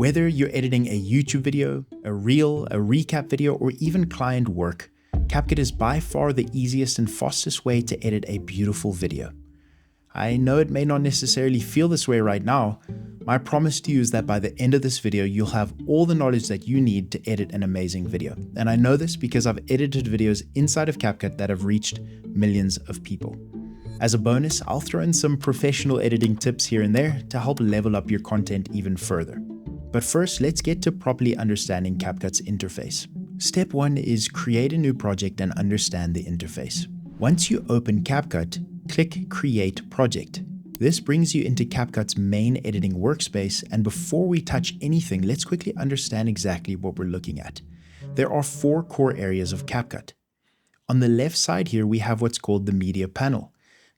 Whether you're editing a YouTube video, a reel, a recap video, or even client work, CapCut is by far the easiest and fastest way to edit a beautiful video. I know it may not necessarily feel this way right now. My promise to you is that by the end of this video, you'll have all the knowledge that you need to edit an amazing video. And I know this because I've edited videos inside of CapCut that have reached millions of people. As a bonus, I'll throw in some professional editing tips here and there to help level up your content even further. But first, let's get to properly understanding CapCut's interface. Step 1 is create a new project and understand the interface. Once you open CapCut, click Create Project. This brings you into CapCut's main editing workspace, and before we touch anything, let's quickly understand exactly what we're looking at. There are 4 core areas of CapCut. On the left side here, we have what's called the Media panel.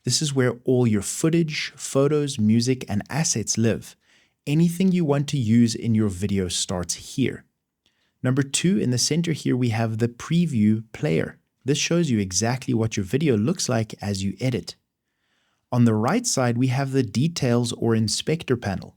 This is where all your footage, photos, music, and assets live. Anything you want to use in your video starts here. Number 2, in the center here, we have the Preview Player. This shows you exactly what your video looks like as you edit. On the right side, we have the Details or Inspector panel.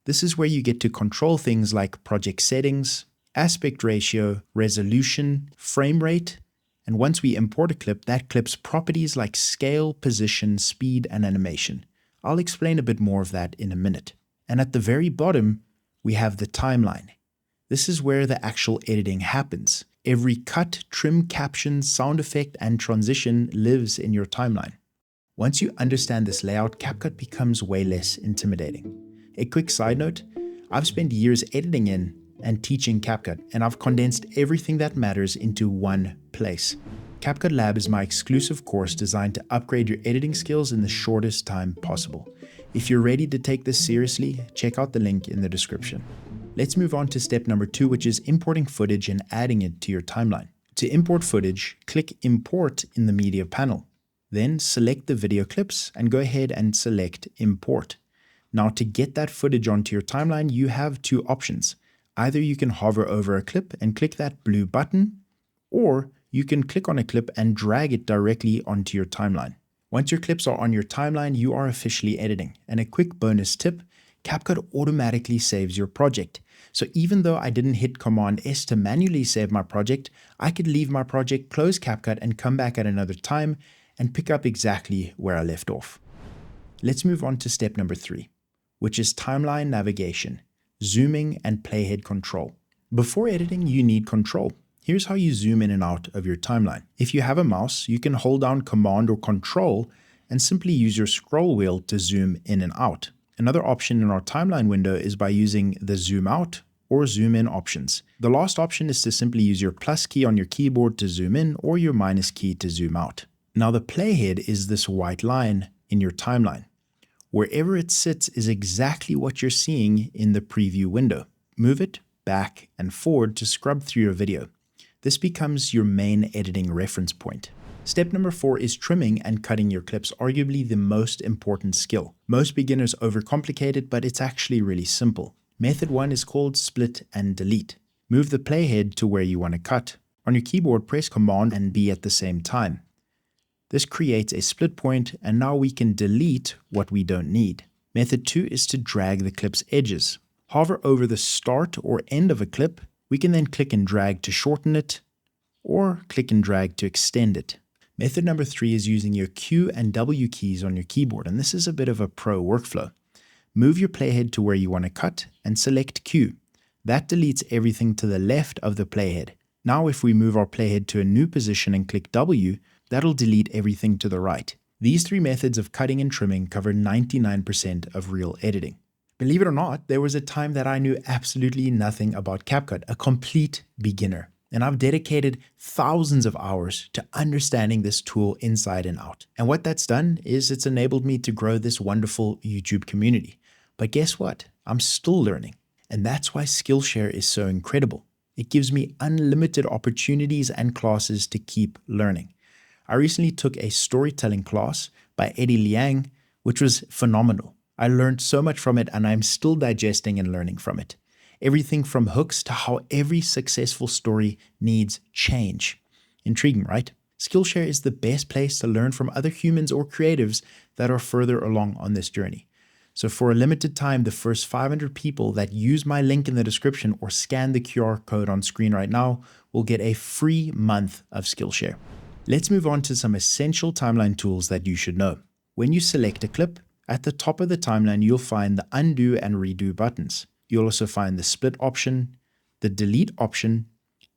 This is where you get to control things like project settings, aspect ratio, resolution, frame rate, and once we import a clip, that clip's properties like scale, position, speed, and animation. I'll explain a bit more of that in a minute. And at the very bottom, we have the timeline. This is where the actual editing happens. Every cut, trim, caption, sound effect, and transition lives in your timeline. Once you understand this layout, CapCut becomes way less intimidating. A quick side note, I've spent years editing in and teaching CapCut, and I've condensed everything that matters into one place. CapCut Lab is my exclusive course designed to upgrade your editing skills in the shortest time possible. If you're ready to take this seriously, check out the link in the description. Let's move on to step number 2, which is importing footage and adding it to your timeline. To import footage, click Import in the Media panel. Then select the video clips and go ahead and select Import. Now to get that footage onto your timeline, you have 2 options. Either you can hover over a clip and click that blue button, or you can click on a clip and drag it directly onto your timeline. Once your clips are on your timeline, you are officially editing. And a quick bonus tip, CapCut automatically saves your project. So even though I didn't hit Command S to manually save my project, I could leave my project, close CapCut, and come back at another time and pick up exactly where I left off. Let's move on to step number 3, which is timeline navigation, zooming, and playhead control. Before editing, you need control. Here's how you zoom in and out of your timeline. If you have a mouse, you can hold down Command or Control and simply use your scroll wheel to zoom in and out. Another option in our timeline window is by using the zoom out or zoom in options. The last option is to simply use your plus key on your keyboard to zoom in or your minus key to zoom out. Now the playhead is this white line in your timeline. Wherever it sits is exactly what you're seeing in the preview window. Move it back and forward to scrub through your video. This becomes your main editing reference point. Step number 4 is trimming and cutting your clips, arguably the most important skill. Most beginners overcomplicate it, but it's actually really simple. Method 1 is called split and delete. Move the playhead to where you want to cut. On your keyboard, press Command and B at the same time. This creates a split point, and now we can delete what we don't need. Method 2 is to drag the clip's edges. Hover over the start or end of a clip. We can then click and drag to shorten it, or click and drag to extend it. Method number 3 is using your Q and W keys on your keyboard, and this is a bit of a pro workflow. Move your playhead to where you want to cut and select Q. That deletes everything to the left of the playhead. Now if we move our playhead to a new position and click W, that'll delete everything to the right. These 3 methods of cutting and trimming cover 99% of real editing. Believe it or not, there was a time that I knew absolutely nothing about CapCut, a complete beginner. And I've dedicated thousands of hours to understanding this tool inside and out. And what that's done is it's enabled me to grow this wonderful YouTube community. But guess what? I'm still learning. And that's why Skillshare is so incredible. It gives me unlimited opportunities and classes to keep learning. I recently took a storytelling class by Eddie Liang, which was phenomenal. I learned so much from it, and I'm still digesting and learning from it. Everything from hooks to how every successful story needs change. Intriguing, right? Skillshare is the best place to learn from other humans or creatives that are further along on this journey. So for a limited time, the first 500 people that use my link in the description or scan the QR code on screen right now will get a free month of Skillshare. Let's move on to some essential timeline tools that you should know. When you select a clip, at the top of the timeline, you'll find the undo and redo buttons. You'll also find the split option, the delete option,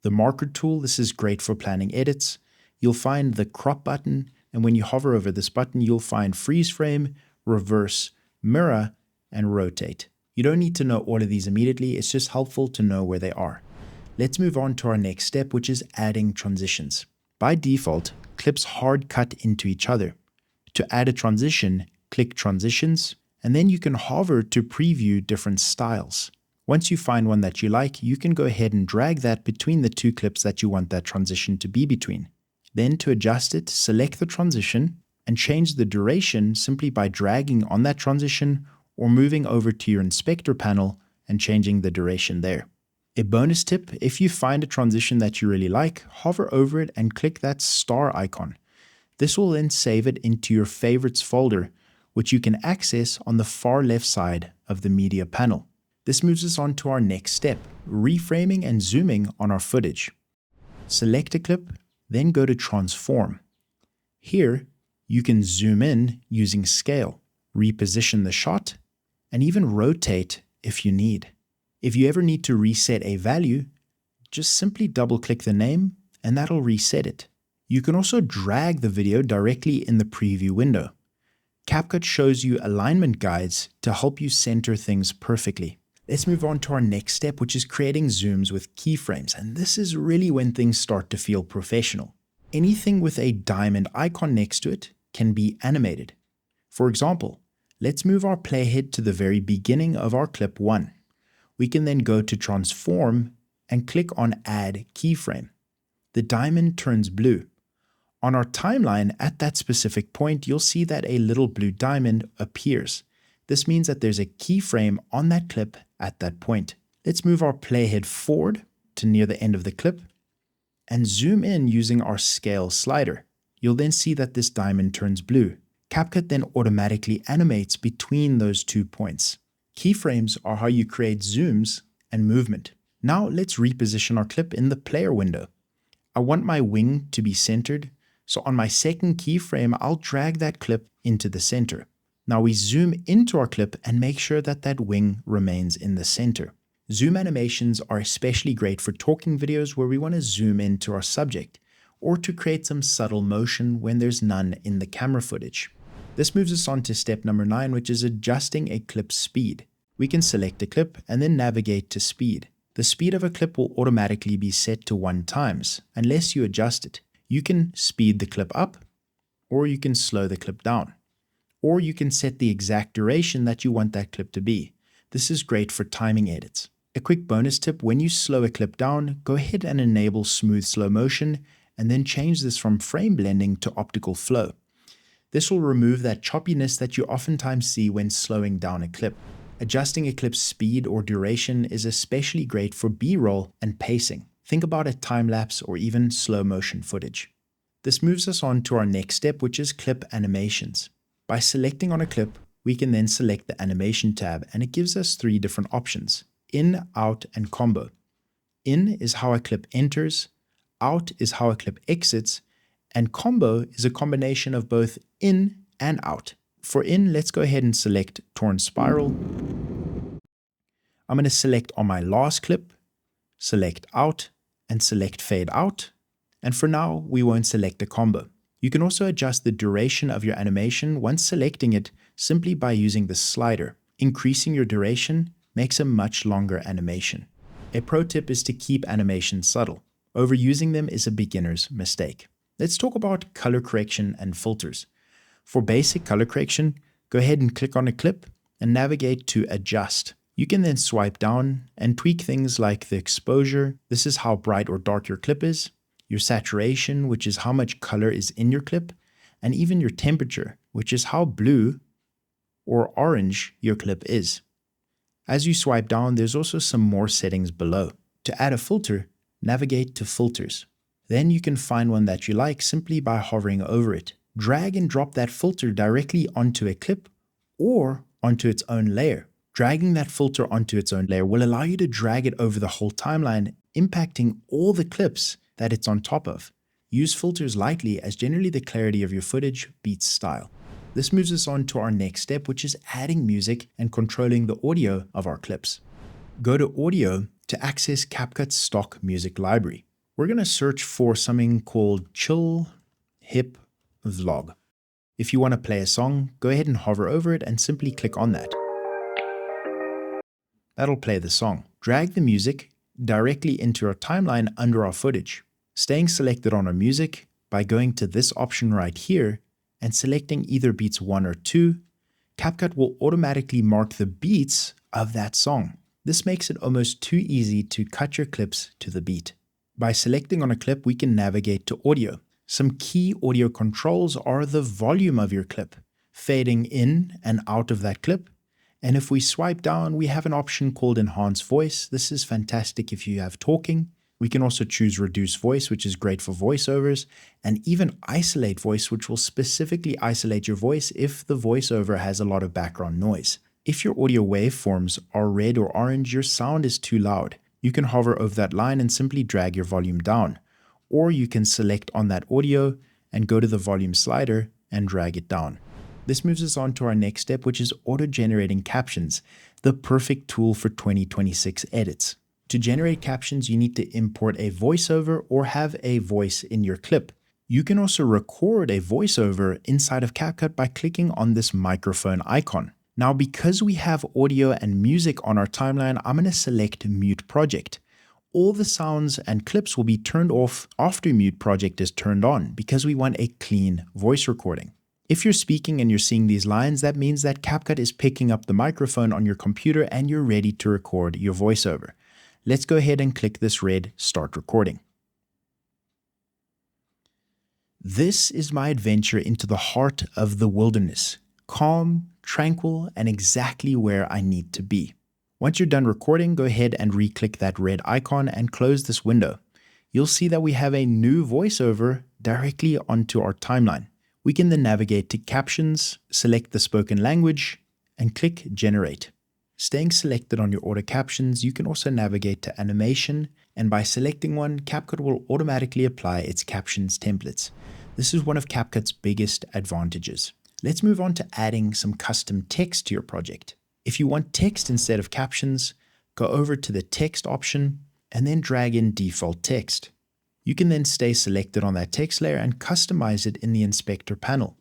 the marker tool. This is great for planning edits. You'll find the crop button, and when you hover over this button, you'll find freeze frame, reverse, mirror, and rotate. You don't need to know all of these immediately. It's just helpful to know where they are. Let's move on to our next step, which is adding transitions. By default, clips hard cut into each other. To add a transition, click Transitions, and then you can hover to preview different styles. Once you find one that you like, you can go ahead and drag that between the two clips that you want that transition to be between. Then to adjust it, select the transition and change the duration simply by dragging on that transition or moving over to your inspector panel and changing the duration there. A bonus tip, if you find a transition that you really like, hover over it and click that star icon. This will then save it into your favorites folder, which you can access on the far left side of the media panel. This moves us on to our next step, reframing and zooming on our footage. Select a clip, then go to Transform. Here, you can zoom in using scale, reposition the shot, and even rotate if you need. If you ever need to reset a value, just simply double-click the name and that'll reset it. You can also drag the video directly in the preview window. CapCut shows you alignment guides to help you center things perfectly. Let's move on to our next step, which is creating zooms with keyframes, and this is really when things start to feel professional. Anything with a diamond icon next to it can be animated. For example, let's move our playhead to the very beginning of our clip 1. We can then go to Transform and click on Add Keyframe. The diamond turns blue. On our timeline, at that specific point, you'll see that a little blue diamond appears. This means that there's a keyframe on that clip at that point. Let's move our playhead forward to near the end of the clip and zoom in using our scale slider. You'll then see that this diamond turns blue. CapCut then automatically animates between those 2 points. Keyframes are how you create zooms and movement. Now let's reposition our clip in the player window. I want my wing to be centered, so on my second keyframe, I'll drag that clip into the center. Now we zoom into our clip and make sure that that wing remains in the center. Zoom animations are especially great for talking videos where we want to zoom into our subject, or to create some subtle motion when there's none in the camera footage. This moves us on to step number 9, which is adjusting a clip's speed. We can select a clip and then navigate to speed. The speed of a clip will automatically be set to 1 times, unless you adjust it. You can speed the clip up, or you can slow the clip down. Or you can set the exact duration that you want that clip to be. This is great for timing edits. A quick bonus tip, when you slow a clip down, go ahead and enable smooth slow motion, and then change this from frame blending to optical flow. This will remove that choppiness that you oftentimes see when slowing down a clip. Adjusting a clip's speed or duration is especially great for B-roll and pacing. Think about a time-lapse or even slow motion footage. This moves us on to our next step, which is clip animations. By selecting on a clip, we can then select the animation tab, and it gives us 3 different options: in, out, and combo. In is how a clip enters, out is how a clip exits, and combo is a combination of both in and out. For in, let's go ahead and select torn spiral. I'm going to select on my last clip, select out, and select fade out. And for now, we won't select a combo. You can also adjust the duration of your animation once selecting it simply by using the slider. Increasing your duration makes a much longer animation. A pro tip is to keep animations subtle. Overusing them is a beginner's mistake. Let's talk about color correction and filters. For basic color correction, go ahead and click on a clip and navigate to Adjust. You can then swipe down and tweak things like the exposure. This is how bright or dark your clip is. Your saturation, which is how much color is in your clip, and even your temperature, which is how blue or orange your clip is. As you swipe down, there's also some more settings below. To add a filter, navigate to Filters. Then you can find one that you like simply by hovering over it. Drag and drop that filter directly onto a clip or onto its own layer. Dragging that filter onto its own layer will allow you to drag it over the whole timeline, impacting all the clips that it's on top of. Use filters lightly, as generally the clarity of your footage beats style. This moves us on to our next step, which is adding music and controlling the audio of our clips. Go to Audio to access CapCut's stock music library. We're going to search for something called Chill Hip Vlog. If you want to play a song, go ahead and hover over it and simply click on that. That'll play the song. Drag the music directly into our timeline under our footage. Staying selected on our music by going to this option right here and selecting either beats 1 or 2, CapCut will automatically mark the beats of that song. This makes it almost too easy to cut your clips to the beat. By selecting on a clip, we can navigate to audio. Some key audio controls are the volume of your clip, fading in and out of that clip. And if we swipe down, we have an option called Enhance Voice. This is fantastic if you have talking. We can also choose Reduce Voice, which is great for voiceovers, and even Isolate Voice, which will specifically isolate your voice if the voiceover has a lot of background noise. If your audio waveforms are red or orange, your sound is too loud. You can hover over that line and simply drag your volume down. Or you can select on that audio and go to the volume slider and drag it down. This moves us on to our next step, which is auto-generating captions, the perfect tool for 2026 edits. To generate captions, you need to import a voiceover or have a voice in your clip. You can also record a voiceover inside of CapCut by clicking on this microphone icon. Now, because we have audio and music on our timeline, I'm going to select Mute Project. All the sounds and clips will be turned off after Mute Project is turned on because we want a clean voice recording. If you're speaking and you're seeing these lines, that means that CapCut is picking up the microphone on your computer and you're ready to record your voiceover. Let's go ahead and click this red Start Recording. This is my adventure into the heart of the wilderness. Calm, tranquil, and exactly where I need to be. Once you're done recording, go ahead and re-click that red icon and close this window. You'll see that we have a new voiceover directly onto our timeline. We can then navigate to Captions, select the spoken language, and click Generate. Staying selected on your auto captions, you can also navigate to Animation, and by selecting one, CapCut will automatically apply its captions templates. This is one of CapCut's biggest advantages. Let's move on to adding some custom text to your project. If you want text instead of captions, go over to the text option and then drag in default text. You can then stay selected on that text layer and customize it in the inspector panel.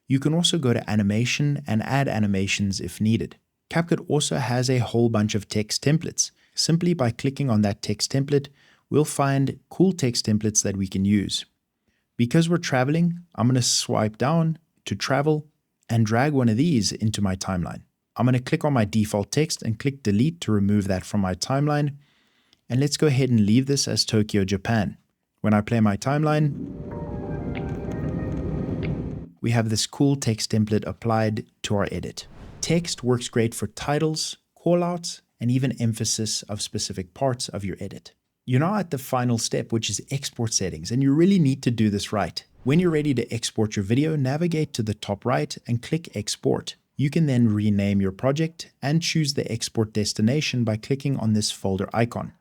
You can also go to animation and add animations if needed. CapCut also has a whole bunch of text templates. Simply by clicking on that text template, we'll find cool text templates that we can use. Because we're traveling, I'm going to swipe down to travel and drag one of these into my timeline. I'm going to click on my default text and click delete to remove that from my timeline. And let's go ahead and leave this as Tokyo, Japan. When I play my timeline, we have this cool text template applied to our edit. Text works great for titles, callouts, and even emphasis of specific parts of your edit. You're now at the final step, which is export settings, and you really need to do this right. When you're ready to export your video, navigate to the top right and click Export. You can then rename your project and choose the export destination by clicking on this folder icon.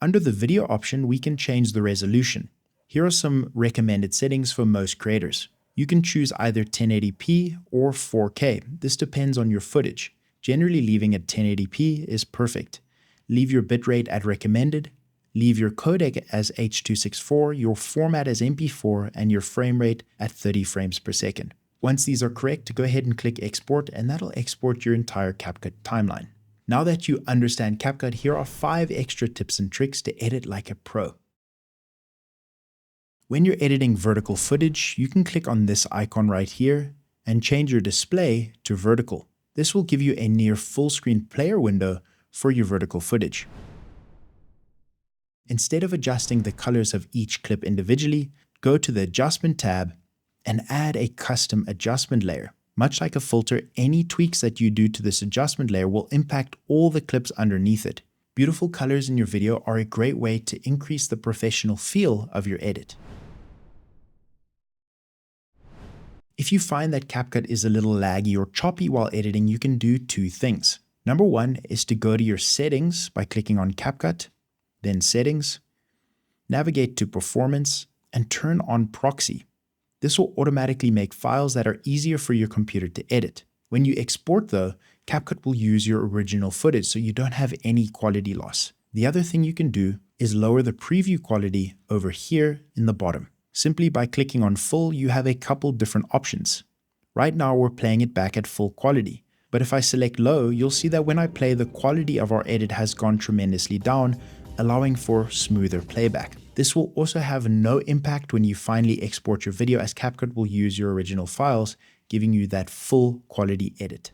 Under the video option, we can change the resolution. Here are some recommended settings for most creators. You can choose either 1080p or 4K. This depends on your footage. Generally, leaving at 1080p is perfect. Leave your bitrate at recommended. Leave your codec as H.264, your format as MP4, and your frame rate at 30 frames per second. Once these are correct, go ahead and click Export, and that'll export your entire CapCut timeline. Now that you understand CapCut, here are 5 extra tips and tricks to edit like a pro. When you're editing vertical footage, you can click on this icon right here and change your display to vertical. This will give you a near full screen player window for your vertical footage. Instead of adjusting the colors of each clip individually, go to the Adjustment tab and add a custom adjustment layer. Much like a filter, any tweaks that you do to this adjustment layer will impact all the clips underneath it. Beautiful colors in your video are a great way to increase the professional feel of your edit. If you find that CapCut is a little laggy or choppy while editing, you can do two things. Number one is to go to your settings by clicking on CapCut, then settings, navigate to performance, and turn on proxy. This will automatically make files that are easier for your computer to edit. When you export though, CapCut will use your original footage so you don't have any quality loss. The other thing you can do is lower the preview quality over here in the bottom. Simply by clicking on full, you have a couple different options. Right now we're playing it back at full quality, but if I select low, you'll see that when I play, the quality of our edit has gone tremendously down, allowing for smoother playback. This will also have no impact when you finally export your video, as CapCut will use your original files, giving you that full quality edit.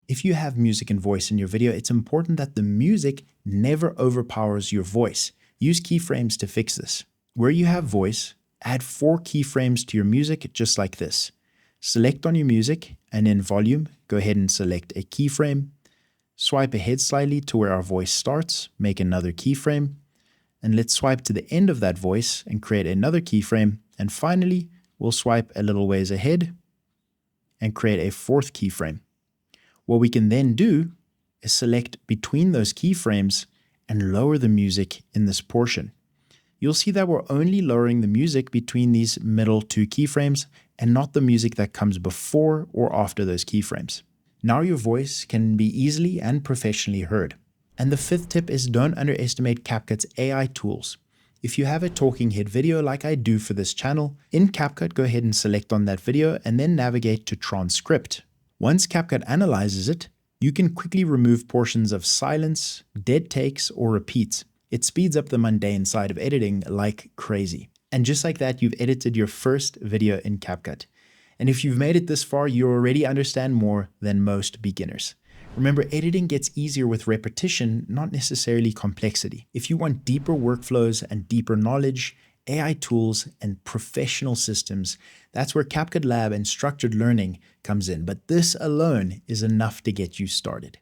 If you have music and voice in your video, it's important that the music never overpowers your voice. Use keyframes to fix this. Where you have voice, add 4 keyframes to your music just like this. Select on your music, and in volume, go ahead and select a keyframe. Swipe ahead slightly to where our voice starts, make another keyframe, and let's swipe to the end of that voice and create another keyframe. And finally, we'll swipe a little ways ahead and create a 4th keyframe. What we can then do is select between those keyframes and lower the music in this portion. You'll see that we're only lowering the music between these middle 2 keyframes and not the music that comes before or after those keyframes. Now your voice can be easily and professionally heard. And the 5th tip is don't underestimate CapCut's AI tools. If you have a talking head video like I do for this channel, in CapCut go ahead and select on that video and then navigate to transcript. Once CapCut analyzes it, you can quickly remove portions of silence, dead takes, or repeats. It speeds up the mundane side of editing like crazy. And just like that, you've edited your first video in CapCut. And if you've made it this far, you already understand more than most beginners. Remember, editing gets easier with repetition, not necessarily complexity. If you want deeper workflows and deeper knowledge, AI tools, and professional systems, that's where CapCut Lab and structured learning comes in. But this alone is enough to get you started.